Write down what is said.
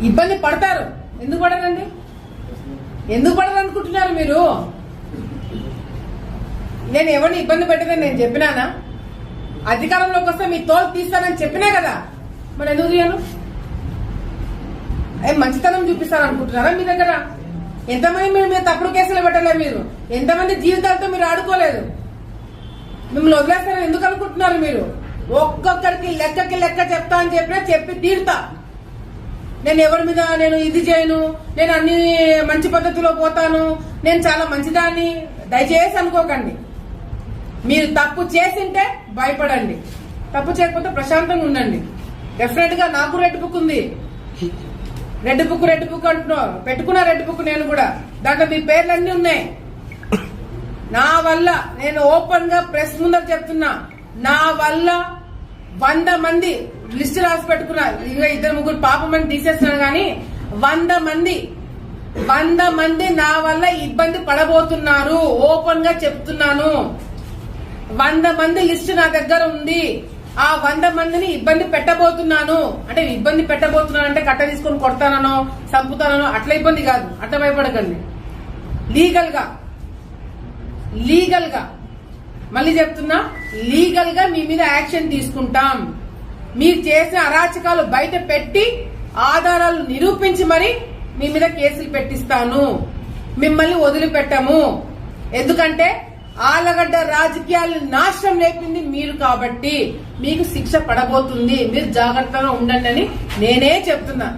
ఇబ్బంది పడతారు. ఎందుకు పడరండి? ఎందుకు పడరు అనుకుంటున్నారు మీరు? నేను ఎవరిని ఇబ్బంది పెట్టదని నేను చెప్పినానా? అధికారంలోకి వస్తే మీ తోలు తీస్తానని చెప్పినా కదా, మరి ఎందుకు తీయను? మంచితనం చూపిస్తారనుకుంటున్నారా? మీ దగ్గర ఎంతమంది మీరు తప్పుడు కేసులు పెట్టలే? మీరు ఎంతమంది జీవితాలతో మీరు ఆడుకోలేదు? మిమ్మల్ని వదిలేస్తారని ఎందుకు అనుకుంటున్నారు మీరు? ఒక్కొక్కరికి లెక్కకి లెక్క చెప్తా అని చెప్పినా చెప్పి తీరుతా. నేను ఎవరి మీద నేను ఇది చేయను, నేను అన్ని మంచి పద్ధతిలో పోతాను, నేను చాలా మంచిదాన్ని దయచేసి అనుకోకండి. మీరు తప్పు చేసింటే భయపడండి, తప్పు చేయకపోతే ప్రశాంతంగా ఉండండి. డెఫినెట్ గా నాకు రెడ్ బుక్ ఉంది. రెడ్ బుక్ అంటున్నావు, పెట్టుకున్నా రెడ్ బుక్ నేను కూడా. దాంట్లో మీ పేర్లన్నీ ఉన్నాయి. నా వల్ల నేను ఓపెన్ గా ప్రెస్ ముందర చెప్తున్నా, నా వల్ల 100 మంది లిస్ట్ రాసి పెట్టుకున్నా. 2-3 పాపమని తీసేస్తున్నాను కానీ 100 మంది నా వల్ల ఇబ్బంది పడబోతున్నారు. ఓపెన్ గా చెప్తున్నాను. 100 మంది లిస్ట్ నా దగ్గర ఉంది. ఆ 100 మందిని ఇబ్బంది పెట్టబోతున్నాను. అంటే ఇబ్బంది పెట్టబోతున్నాను అంటే కట్ట తీసుకొని కొడతానో చంపుతానో అట్లా ఇబ్బంది కాదు. అట్లా భయపడకండి. లీగల్ గా మళ్ళీ చెప్తున్నా, లీగల్ గా మీ మీద యాక్షన్ తీసుకుంటాం. మీరు చేసిన అరాచకాలు బయట పెట్టి ఆధారాలు నిరూపించి మరి మీ మీద కేసులు పెట్టిస్తాను. మిమ్మల్ని వదిలిపెట్టము. ఎందుకంటే ఆలగడ్డ రాజకీయాలు నాశనం లేపింది మీరు కాబట్టి మీకు శిక్ష పడబోతుంది. మీరు జాగ్రత్తగా ఉండండి అని నేనే చెప్తున్నా.